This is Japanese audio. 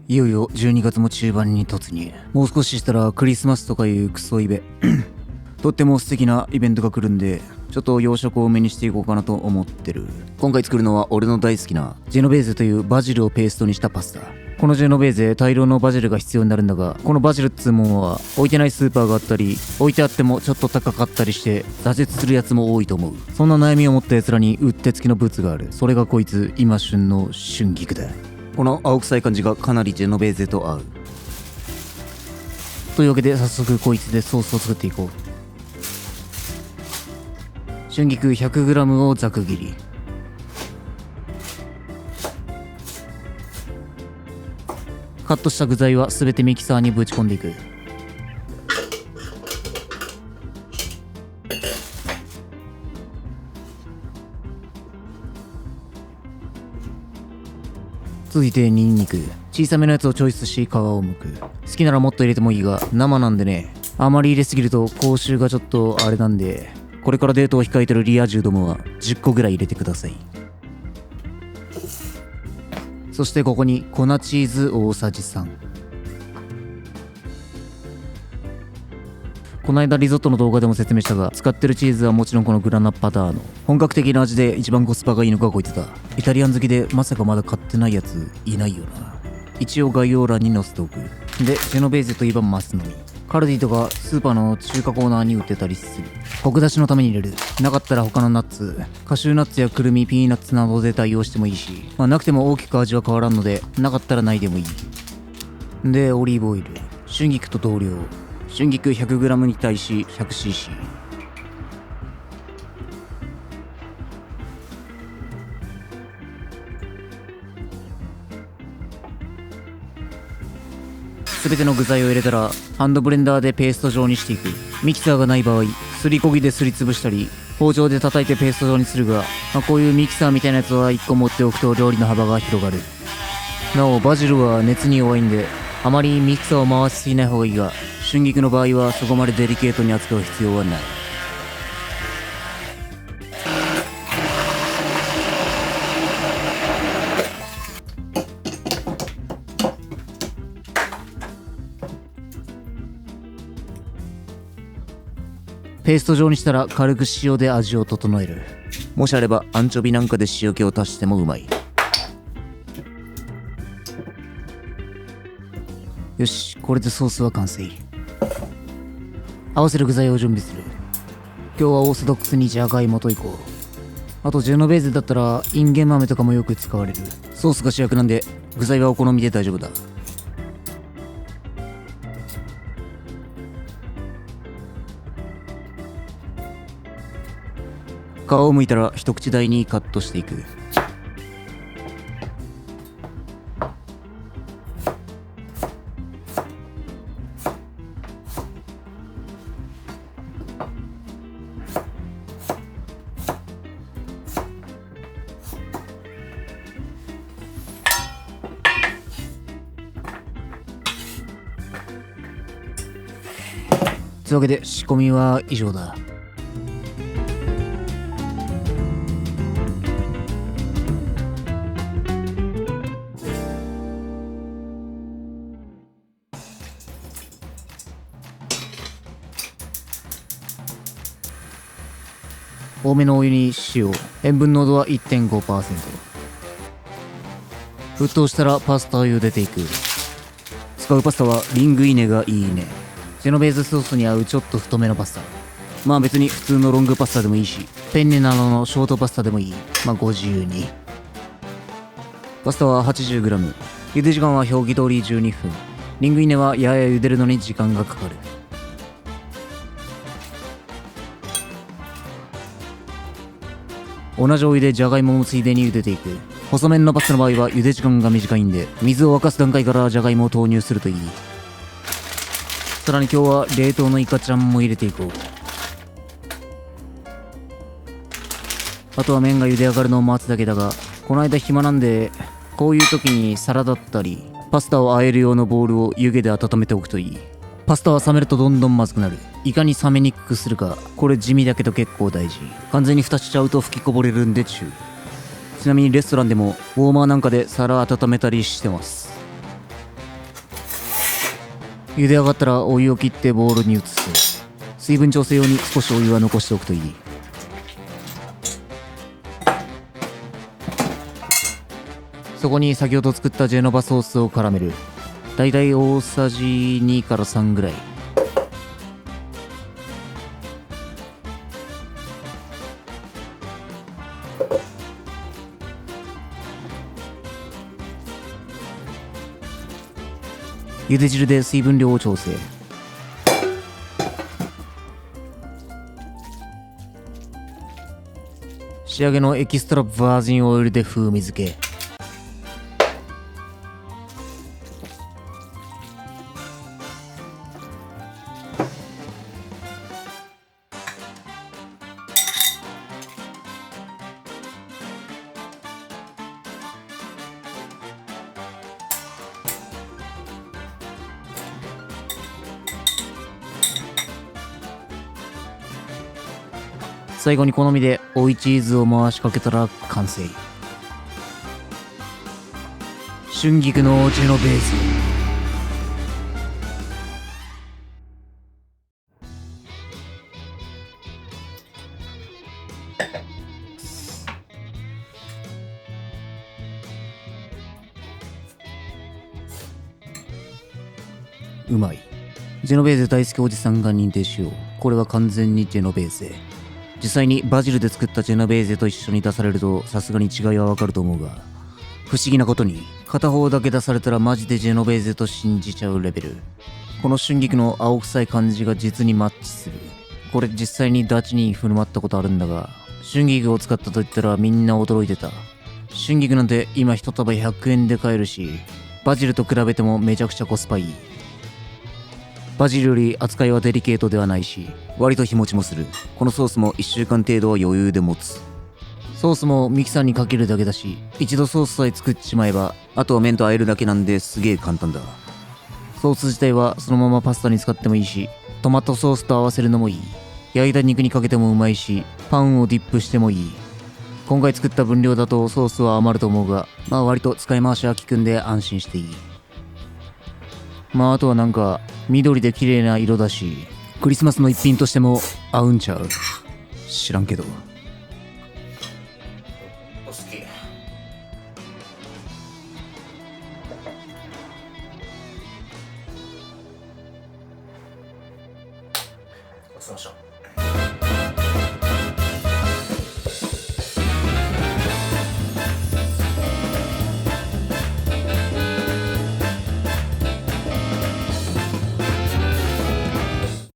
いよいよ12月も中盤に突入。もう少ししたらクリスマスとかいうクソイベとっても素敵なイベントが来るんで、ちょっと洋食を多めにしていこうかなと思ってる。今回作るのは俺の大好きなジェノベーゼというバジルをペーストにしたパスタ。このジェノベーゼ、大量のバジルが必要になるんだが、このバジルっつうもんは置いてないスーパーがあったり、置いてあってもちょっと高かったりして挫折するやつも多いと思う。そんな悩みを持ったやつらにうってつきのブツがある。それがこいつ、今旬の春菊だ。この青臭い感じがかなりジェノベーゼと合う。というわけで早速こいつでソースを作っていこう。春菊 100g をざく切り。カットした具材はすべてミキサーにぶち込んでいく。続いてニンニク。小さめのやつをチョイスし皮を剥く。好きならもっと入れてもいいが生なんでね、あまり入れすぎると口臭がちょっとあれなんで、これからデートを控えてるリア充どもは10個ぐらい入れてください。そしてここに粉チーズ大さじ3。この間リゾットの動画でも説明したが、使ってるチーズはもちろんこのグラナパターノ。本格的な味で一番コスパがいいのがこいつだ。イタリアン好きでまさかまだ買ってないやついないよな。一応概要欄に載せておく。で、ジェノベーゼといえばマスのみ。カルディとかスーパーの中華コーナーに売ってたりする。コク出しのために入れる。なかったら他のナッツ、カシューナッツやクルミ、ピーナッツなどで代用してもいいし、なくても大きく味は変わらんので、なかったらないでもいい。で、オリーブオイル、春菊と同量。春菊 100g に対し 100cc。すべての具材を入れたらハンドブレンダーでペースト状にしていく。ミキサーがない場合、すりこぎですりつぶしたり包丁で叩いてペースト状にするが、こういうミキサーみたいなやつは1個持っておくと料理の幅が広がる。なおバジルは熱に弱いんで、あまりミキサーを回しすぎない方がいいが、春菊の場合はそこまでデリケートに扱う必要はない。ペースト状にしたら軽く塩で味を整える。もしあればアンチョビなんかで塩気を足してもうまい。よし、これでソースは完成。合わせる具材を準備する。今日はオーソドックスにジャガイモといこう。あとジェノベーゼだったらインゲン豆とかもよく使われる。ソースが主役なんで具材はお好みで大丈夫だ。皮を剥いたら一口大にカットしていく。というわけで仕込みは以上だ。多めのお湯に塩、塩分濃度は 1.5%。 沸騰したらパスタを茹でていく。使うパスタはリングイネがいいね。ジェノベーゼソースに合うちょっと太めのパスタ。まあ別に普通のロングパスタでもいいし、ペンネなどのショートパスタでもいい。まあご自由に。パスタは 80g。 茹で時間は表記通り12分。リングイネはやや茹でるのに時間がかかる。同じお湯でじゃがいももついでに茹でていく。細麺のパスタの場合は茹で時間が短いんで、水を沸かす段階からじゃがいもを投入するといい。さらに今日は冷凍のイカちゃんも入れていこう。あとは麺が茹で上がるのを待つだけだが、この間暇なんで、こういう時に皿だったりパスタを和える用のボウルを湯気で温めておくといい。パスタは冷めるとどんどんまずくなる。いかに冷めにくくするか、これ地味だけど結構大事。完全に蓋しちゃうと吹きこぼれるんで注意。ちなみにレストランでもウォーマーなんかで皿温めたりしてます。茹で上がったらお湯を切ってボウルに移す。水分調整用に少しお湯は残しておくといい。そこに先ほど作ったジェノバソースを絡める。だいたい大さじ2から3ぐらい。茹で汁で水分量を調整。仕上げのエキストラバージンオイルで風味付け。最後に好みで追いチーズを回しかけたら完成。春菊のジェノベーゼ。うまい。ジェノベーゼ大好きおじさんが認定しよう。これは完全にジェノベーゼ。実際にバジルで作ったジェノベーゼと一緒に出されるとさすがに違いはわかると思うが、不思議なことに片方だけ出されたらマジでジェノベーゼと信じちゃうレベル。この春菊の青臭い感じが実にマッチする。これ実際にダチに振る舞ったことあるんだが、春菊を使ったと言ったらみんな驚いてた。春菊なんて今一束100円で買えるし、バジルと比べてもめちゃくちゃコスパいい。バジルより扱いはデリケートではないし、割と日持ちもする。このソースも1週間程度は余裕で持つ。ソースもミキサーにかけるだけだし、一度ソースさえ作っちまえば、あとは麺と和えるだけなんですげえ簡単だ。ソース自体はそのままパスタに使ってもいいし、トマトソースと合わせるのもいい。焼いた肉にかけてもうまいし、パンをディップしてもいい。今回作った分量だとソースは余ると思うが、まあ割と使い回しは効くんで安心していい。まああとはなんか緑で綺麗な色だし、クリスマスの一品としても合うんちゃう。知らんけど。お好き。ごちそうさまでした。